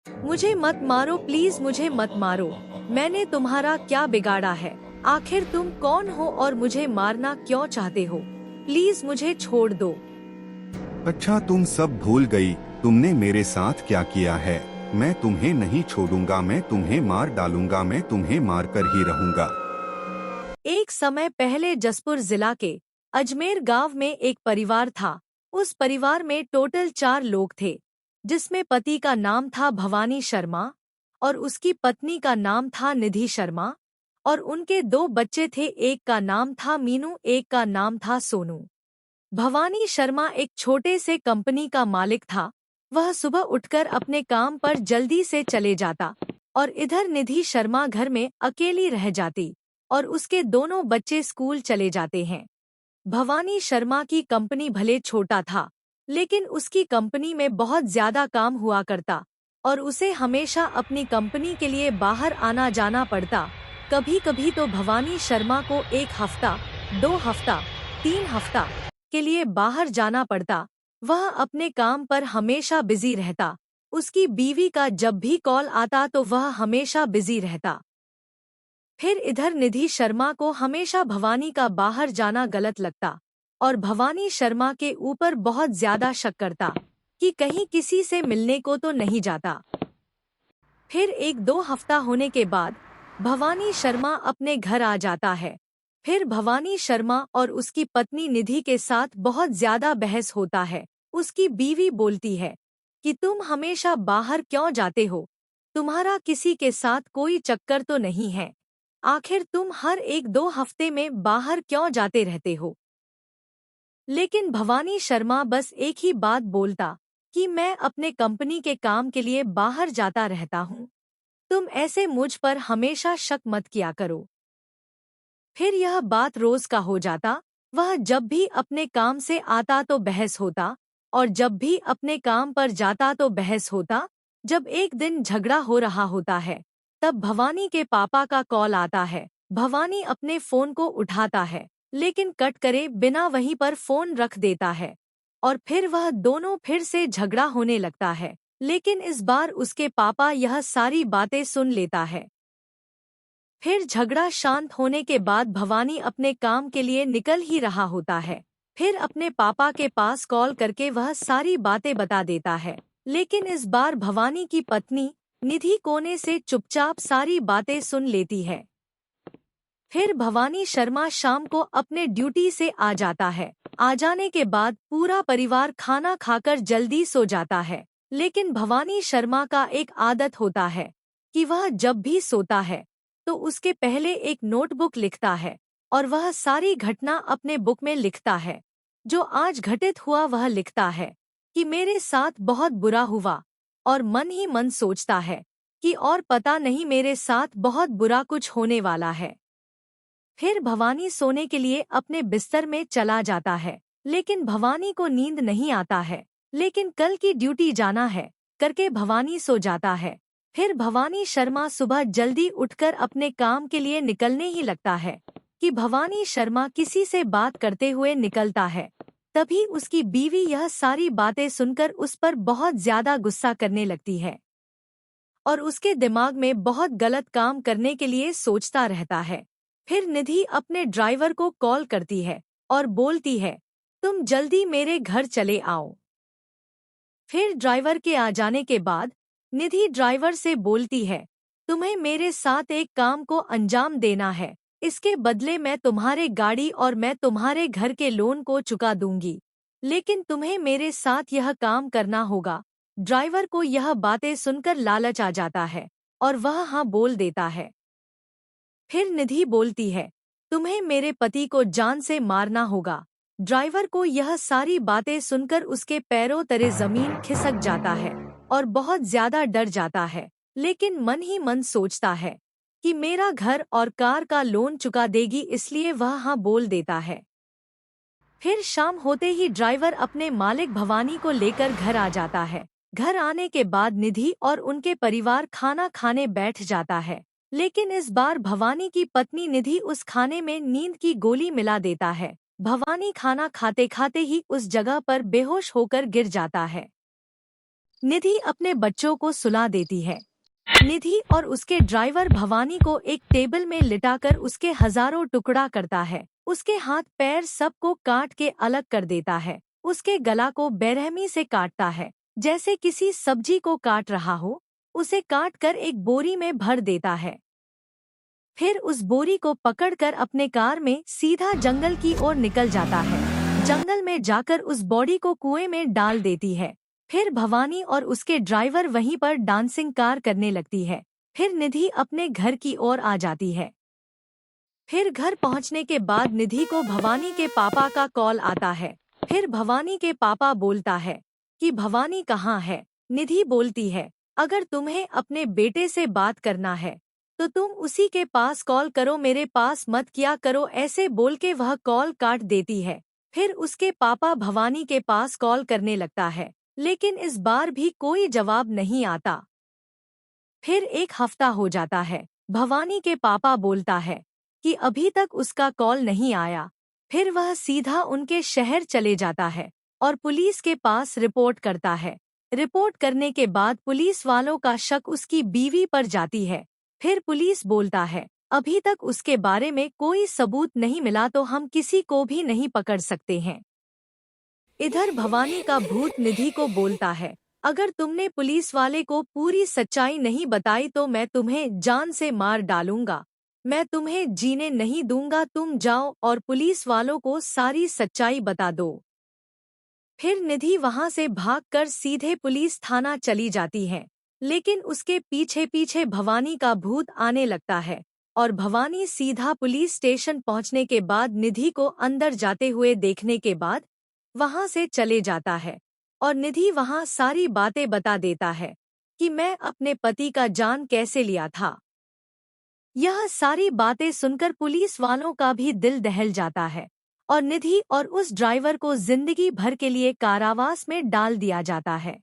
मुझे मत मारो प्लीज, मुझे मत मारो। मैंने तुम्हारा क्या बिगाड़ा है? आखिर तुम कौन हो और मुझे मारना क्यों चाहते हो? प्लीज मुझे छोड़ दो। अच्छा, तुम सब भूल गई तुमने मेरे साथ क्या किया है। मैं तुम्हें नहीं छोड़ूंगा, मैं तुम्हें मार डालूंगा, मैं तुम्हें मार कर ही रहूंगा। एक समय पहले जसपुर जिला के अजमेर गांव में एक परिवार था। उस परिवार में टोटल 4 लोग थे, जिसमें पति का नाम था भवानी शर्मा और उसकी पत्नी का नाम था निधि शर्मा और उनके 2 बच्चे थे। एक का नाम था मीनू, एक का नाम था सोनू। भवानी शर्मा एक छोटे से कंपनी का मालिक था। वह सुबह उठकर अपने काम पर जल्दी से चले जाता और इधर निधि शर्मा घर में अकेली रह जाती और उसके दोनों बच्चे स्कूल चले जाते हैं। भवानी शर्मा की कंपनी भले छोटा था, लेकिन उसकी कंपनी में बहुत ज्यादा काम हुआ करता और उसे हमेशा अपनी कंपनी के लिए बाहर आना जाना पड़ता। कभी कभी तो भवानी शर्मा को 1 हफ्ता, 2 हफ्ता, 3 हफ्ता के लिए बाहर जाना पड़ता। वह अपने काम पर हमेशा बिजी रहता। उसकी बीवी का जब भी कॉल आता तो वह हमेशा बिजी रहता। फिर इधर निधि शर्मा को हमेशा भवानी का बाहर जाना गलत लगता और भवानी शर्मा के ऊपर बहुत ज्यादा शक करता कि कहीं किसी से मिलने को तो नहीं जाता। फिर 1-2 हफ्ता होने के बाद भवानी शर्मा अपने घर आ जाता है। फिर भवानी शर्मा और उसकी पत्नी निधि के साथ बहुत ज्यादा बहस होता है। उसकी बीवी बोलती है कि तुम हमेशा बाहर क्यों जाते हो? तुम्हारा किसी के साथ कोई चक्कर तो नहीं है? आखिर तुम हर 1-2 हफ्ते में बाहर क्यों जाते रहते हो? लेकिन भवानी शर्मा बस एक ही बात बोलता कि मैं अपने कंपनी के काम के लिए बाहर जाता रहता हूँ। तुम ऐसे मुझ पर हमेशा शक मत किया करो। फिर यह बात रोज का हो जाता। वह जब भी अपने काम से आता तो बहस होता और जब भी अपने काम पर जाता तो बहस होता। जब एक दिन झगड़ा हो रहा होता है, तब भवानी के पापा का कॉल आता है। भवानी अपने फोन को उठाता है, लेकिन कट करे बिना वहीं पर फोन रख देता है और फिर वह दोनों फिर से झगड़ा होने लगता है। लेकिन इस बार उसके पापा यह सारी बातें सुन लेता है। फिर झगड़ा शांत होने के बाद भवानी अपने काम के लिए निकल ही रहा होता है। फिर अपने पापा के पास कॉल करके वह सारी बातें बता देता है। लेकिन इस बार भवानी की पत्नी निधि कोने से चुपचाप सारी बातें सुन लेती है। फिर भवानी शर्मा शाम को अपने ड्यूटी से आ जाता है। आ जाने के बाद पूरा परिवार खाना खाकर जल्दी सो जाता है। लेकिन भवानी शर्मा का एक आदत होता है कि वह जब भी सोता है तो उसके पहले एक नोटबुक लिखता है और वह सारी घटना अपने बुक में लिखता है। जो आज घटित हुआ वह लिखता है कि मेरे साथ बहुत बुरा हुआ और मन ही मन सोचता है कि और पता नहीं मेरे साथ बहुत बुरा कुछ होने वाला है। फिर भवानी सोने के लिए अपने बिस्तर में चला जाता है, लेकिन भवानी को नींद नहीं आता है। लेकिन कल की ड्यूटी जाना है करके भवानी सो जाता है। फिर भवानी शर्मा सुबह जल्दी उठकर अपने काम के लिए निकलने ही लगता है कि भवानी शर्मा किसी से बात करते हुए निकलता है। तभी उसकी बीवी यह सारी बातें सुनकर उस पर बहुत ज्यादा गुस्सा करने लगती है और उसके दिमाग में बहुत गलत काम करने के लिए सोचता रहता है। फिर निधि अपने ड्राइवर को कॉल करती है और बोलती है, तुम जल्दी मेरे घर चले आओ। फिर ड्राइवर के आ जाने के बाद निधि ड्राइवर से बोलती है, तुम्हें मेरे साथ एक काम को अंजाम देना है। इसके बदले मैं तुम्हारे गाड़ी और मैं तुम्हारे घर के लोन को चुका दूंगी, लेकिन तुम्हें मेरे साथ यह काम करना होगा। ड्राइवर को यह बातें सुनकर लालच आ जाता है और वह हाँ बोल देता है। फिर निधि बोलती है, तुम्हें मेरे पति को जान से मारना होगा। ड्राइवर को यह सारी बातें सुनकर उसके पैरों तले जमीन खिसक जाता है और बहुत ज्यादा डर जाता है। लेकिन मन ही मन सोचता है कि मेरा घर और कार का लोन चुका देगी, इसलिए वह हाँ बोल देता है। फिर शाम होते ही ड्राइवर अपने मालिक भवानी को लेकर घर आ जाता है। घर आने के बाद निधि और उनके परिवार खाना खाने बैठ जाता है। लेकिन इस बार भवानी की पत्नी निधि उस खाने में नींद की गोली मिला देता है। भवानी खाना खाते खाते ही उस जगह पर बेहोश होकर गिर जाता है। निधि अपने बच्चों को सुला देती है। निधि और उसके ड्राइवर भवानी को एक टेबल में लिटाकर उसके हजारों टुकड़ा करता है। उसके हाथ पैर सबको काट के अलग कर देता है। उसके गला को बेरहमी से काटता है, जैसे किसी सब्जी को काट रहा हो। उसे काट कर एक बोरी में भर देता है। फिर उस बोरी को पकड़कर अपने कार में सीधा जंगल की ओर निकल जाता है। जंगल में जाकर उस बॉडी को कुएं में डाल देती है। फिर भवानी और उसके ड्राइवर वहीं पर डांसिंग कार करने लगती है। फिर निधि अपने घर की ओर आ जाती है। फिर घर पहुंचने के बाद निधि को भवानी के पापा का कॉल आता है। फिर भवानी के पापा बोलता है कि भवानी कहाँ है। निधि बोलती है, अगर तुम्हें अपने बेटे से बात करना है तो तुम उसी के पास कॉल करो, मेरे पास मत किया करो। ऐसे बोल के वह कॉल काट देती है। फिर उसके पापा भवानी के पास कॉल करने लगता है, लेकिन इस बार भी कोई जवाब नहीं आता। फिर एक हफ्ता हो जाता है। भवानी के पापा बोलता है कि अभी तक उसका कॉल नहीं आया। फिर वह सीधा उनके शहर चले जाता है और पुलिस के पास रिपोर्ट करता है। रिपोर्ट करने के बाद पुलिस वालों का शक उसकी बीवी पर जाती है। फिर पुलिस बोलता है, अभी तक उसके बारे में कोई सबूत नहीं मिला तो हम किसी को भी नहीं पकड़ सकते हैं। इधर भवानी का भूत निधि को बोलता है, अगर तुमने पुलिस वाले को पूरी सच्चाई नहीं बताई तो मैं तुम्हें जान से मार डालूंगा। मैं तुम्हें जीने नहीं दूंगा। तुम जाओ और पुलिस वालों को सारी सच्चाई बता दो। फिर निधि वहां से भागकर सीधे पुलिस थाना चली जाती है, लेकिन उसके पीछे पीछे भवानी का भूत आने लगता है और भवानी सीधा पुलिस स्टेशन पहुंचने के बाद निधि को अंदर जाते हुए देखने के बाद वहां से चले जाता है और निधि वहां सारी बातें बता देता है कि मैं अपने पति का जान कैसे लिया था। यह सारी बातें सुनकर पुलिस वालों का भी दिल दहल जाता है और निधि और उस ड्राइवर को जिंदगी भर के लिए कारावास में डाल दिया जाता है।